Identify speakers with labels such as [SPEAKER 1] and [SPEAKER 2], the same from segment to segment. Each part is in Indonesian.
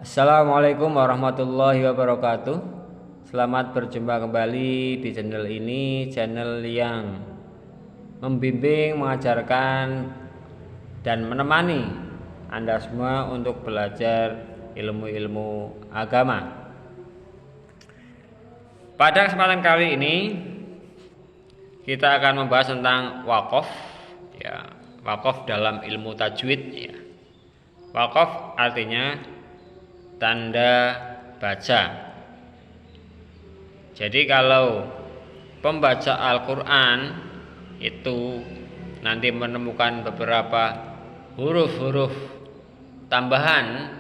[SPEAKER 1] Assalamualaikum warahmatullahi wabarakatuh. Selamat berjumpa kembali di channel ini, channel yang membimbing, mengajarkan, dan menemani Anda semua untuk belajar ilmu-ilmu agama. Pada kesempatan kali ini kita akan membahas tentang wakaf, ya, wakaf dalam ilmu tajwid, ya. Wakaf artinya tanda baca. Jadi kalau pembaca Al-Quran itu nanti menemukan beberapa huruf-huruf tambahan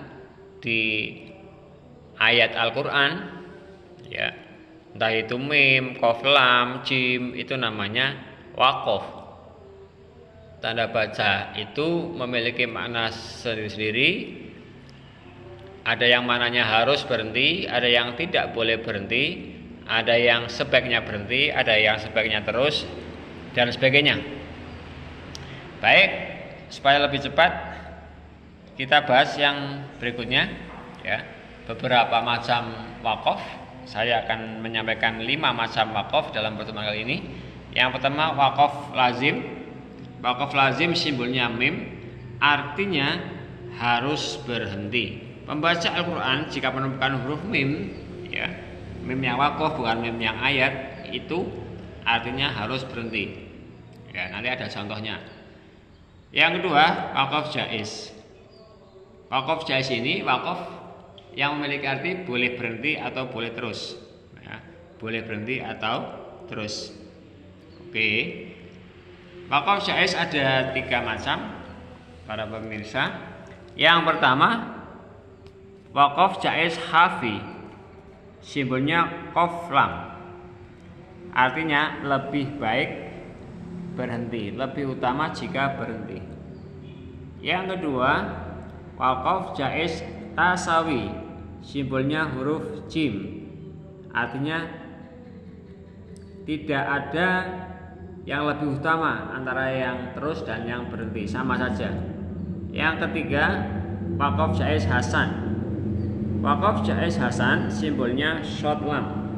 [SPEAKER 1] di ayat Al-Quran, ya, entah itu mim, qaf, lam, jim, itu namanya wakaf. Tanda baca itu memiliki makna sendiri-sendiri. Ada yang mananya harus berhenti, ada yang tidak boleh berhenti, ada yang sebaiknya berhenti, ada yang sebaiknya terus, dan sebagainya. Baik, supaya lebih cepat kita bahas yang berikutnya, ya. Beberapa macam wakaf. Saya akan menyampaikan 5 macam wakaf dalam pertemuan kali ini. Yang pertama, wakaf lazim. Wakaf lazim simbolnya mim, artinya harus berhenti. Pembaca Al-Quran jika menemukan huruf mim, ya, mim yang wakaf bukan mim yang ayat, itu artinya harus berhenti. Ya, nanti ada contohnya. Yang kedua, wakaf jaiz. Wakaf jaiz ini wakaf yang memiliki arti boleh berhenti atau boleh terus. Ya, boleh berhenti atau terus. Oke. Wakaf jaiz ada 3 macam, para pemirsa. Yang pertama, wakaf jaiz hafi, simbolnya qaf lam, artinya lebih baik berhenti, lebih utama jika berhenti. Yang kedua, wakaf jaiz tasawi, simbolnya huruf jim, artinya tidak ada yang lebih utama antara yang terus dan yang berhenti, sama saja. Yang ketiga, wakaf jaiz hasan. Wakaf jaiz hasan simbolnya short lam,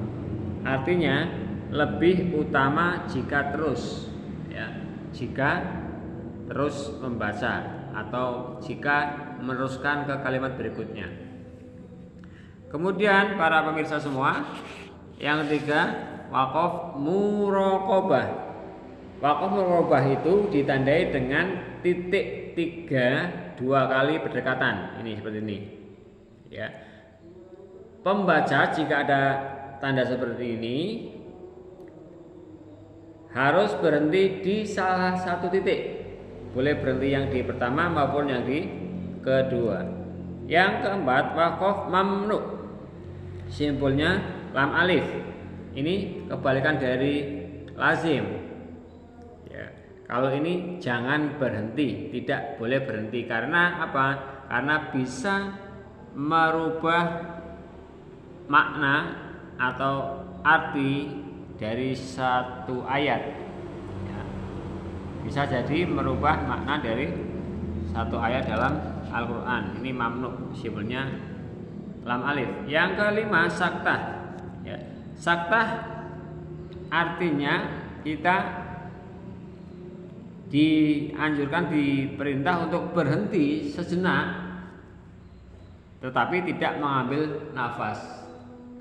[SPEAKER 1] artinya lebih utama jika terus, ya, jika terus membaca atau jika meneruskan ke kalimat berikutnya. Kemudian para pemirsa semua, yang ketiga, wakaf muraqabah. Wakaf muraqabah itu ditandai dengan titik 3 2 kali berdekatan. Ini seperti ini, ya. Pembaca jika ada tanda seperti ini harus berhenti di salah satu titik. Boleh berhenti yang di pertama maupun yang di kedua. Yang keempat, wakaf mamnu, simbolnya lam alif. Ini kebalikan dari lazim, ya. Kalau ini jangan berhenti, tidak boleh berhenti. Karena apa? Karena bisa merubah makna atau arti dari satu ayat, ya. Bisa jadi merubah makna dari satu ayat dalam Al-Quran. Ini mamnu, simbolnya lam alif. Yang kelima, saktah, ya. Saktah artinya kita dianjurkan, diperintah untuk berhenti sejenak, tetapi tidak mengambil nafas.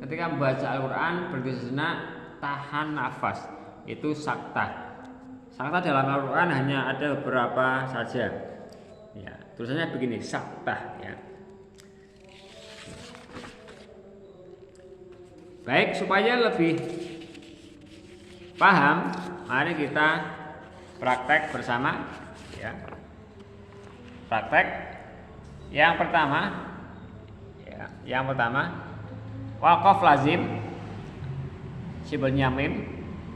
[SPEAKER 1] Ketika membaca Al-Quran, berhenti sejenak, tahan nafas, itu saktah. Saktah dalam Al-Quran hanya ada beberapa saja, ya. Tulisannya begini, saktah, ya. Baik, supaya lebih paham, mari kita praktek bersama, ya. Praktek yang pertama, ya, yang pertama, wakaf lazim, simbolnya mim,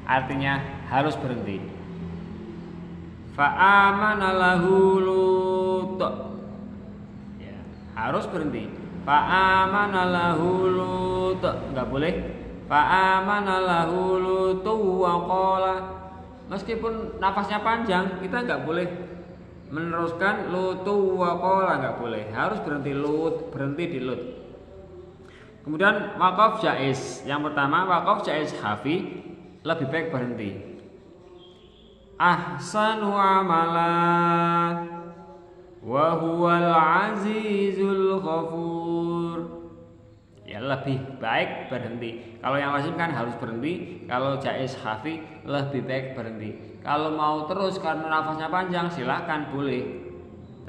[SPEAKER 1] artinya harus berhenti. Fa'amana lahu Lut, ya, harus berhenti. Fa'amana lahu Lut, enggak boleh fa'amana lahu Lut wa qala. Meskipun nafasnya panjang, kita enggak boleh meneruskan lutu wa qala, enggak boleh. Harus berhenti di lut. Kemudian waqaf jaiz. Yang pertama waqaf jaiz hafi, lebih baik berhenti. Ahsanu amala wa huwal azizul ghafur. Ya lebih baik berhenti. Kalau yang lazim kan harus berhenti. Kalau jaiz hafi lebih baik berhenti. Kalau mau terus karena nafasnya panjang silahkan boleh.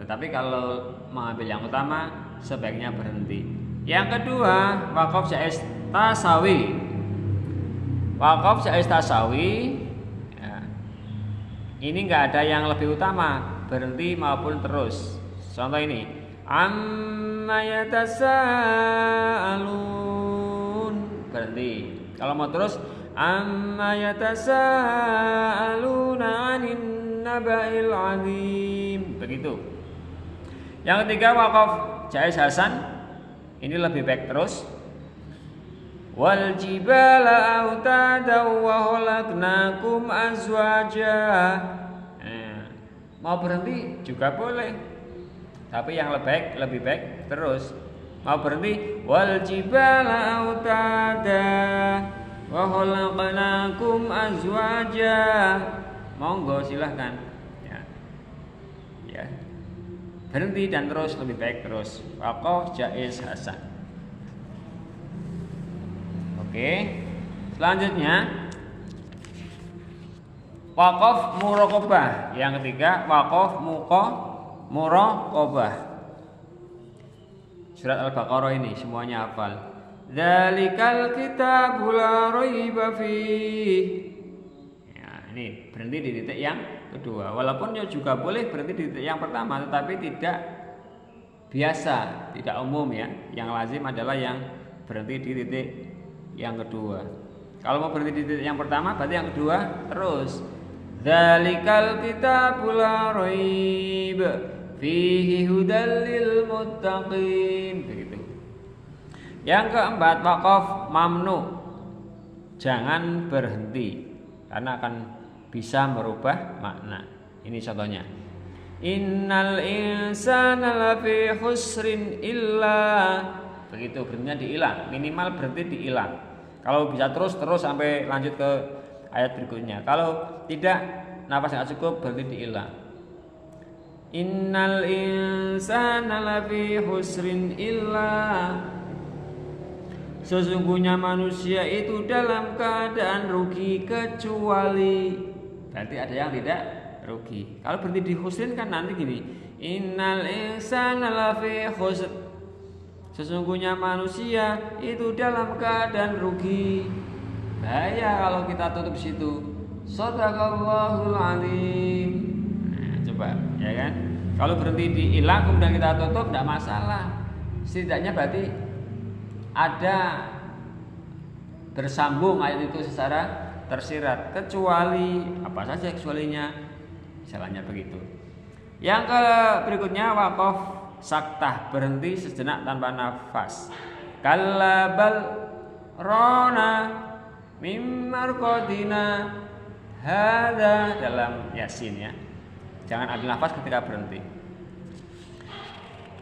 [SPEAKER 1] Tetapi kalau mengambil yang utama sebaiknya berhenti. Yang kedua waqaf jaiz tasawi. Waqaf jaiz tasawi ya, ini enggak ada yang lebih utama, berhenti maupun terus. Contoh ini, amma yatasaalun, berhenti. Kalau mau terus, amma yatasaaluna 'anin naba'il 'adzim, begitu. Yang ketiga waqaf jaiz hasan, ini lebih baik terus. Wal jibala autada wa khalaqnakum azwaja. Mau berhenti juga boleh. Tapi yang lebih baik terus. Mau berhenti wal jibala autada wa khalaqnakum azwaja. Monggo silahkan. Ya. Berhenti dan terus lebih baik terus. Waqaf jaiz hasan. Oke. Selanjutnya waqaf muraqabah. Yang ketiga waqaf muraqabah. Surat Al-Baqarah ini semuanya hafal. Dzalikal kitabul la raiba fih. Ya, ini berhenti di titik yang kedua. Walaupun juga boleh berhenti di titik yang pertama, tetapi tidak biasa, tidak umum ya. Yang lazim adalah yang berhenti di titik yang kedua. Kalau mau berhenti di titik yang pertama, berarti yang kedua terus. Dzalikal kitabul la raib fihi hudal lil muttaqin. Begitu. Yang keempat waqaf mamnu. Jangan berhenti karena akan bisa merubah makna. Ini contohnya. Innal insana lafi khusrin illa. Begitu, berhentinya diilang, minimal berhenti diilang. Kalau bisa terus sampai lanjut ke ayat berikutnya. Kalau tidak, nafas enggak cukup, berhenti diilang. Innal insana lafi khusrin illa. Sesungguhnya manusia itu dalam keadaan rugi kecuali. Berarti ada yang tidak rugi. Kalau berhenti di khusrin kan nanti gini. Innal insana lafi khusr. Sesungguhnya manusia itu dalam keadaan rugi. Bahaya kalau kita tutup situ. Shadaqallahul azim. Nah, coba ya kan. Kalau berhenti diilang kemudian kita tutup tidak masalah. Setidaknya berarti ada bersambung ayat itu secara tersirat, kecuali apa saja kecualinya, misalnya begitu. Yang berikutnya waqaf saktah, berhenti sejenak tanpa nafas. Kallabal rona mimmarqadina hada, dalam Yasin ya. Jangan ambil nafas ketika berhenti.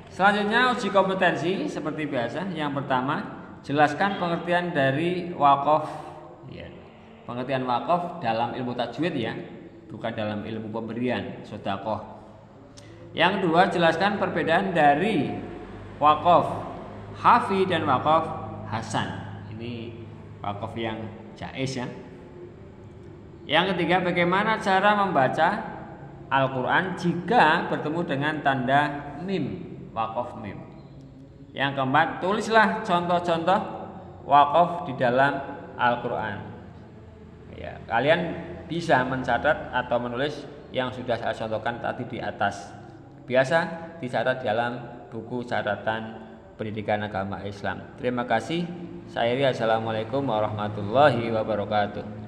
[SPEAKER 1] Selanjutnya uji kompetensi seperti biasa. Yang pertama, jelaskan pengertian dari waqaf ya. Pengertian waqaf dalam ilmu tajwid ya, bukan dalam ilmu pemberian sedekah. Yang kedua, jelaskan perbedaan dari waqaf hafi dan waqaf hasan. Ini waqaf yang jaiz ya. Yang ketiga, bagaimana cara membaca Al-Quran jika bertemu dengan tanda mim, waqaf mim. Yang keempat, tulislah contoh-contoh waqaf di dalam Al-Quran ya, kalian bisa mencatat atau menulis yang sudah saya contohkan tadi di atas. Biasa dicatat dalam buku catatan pendidikan agama Islam. Terima kasih. Saya Assalamualaikum warahmatullahi wabarakatuh.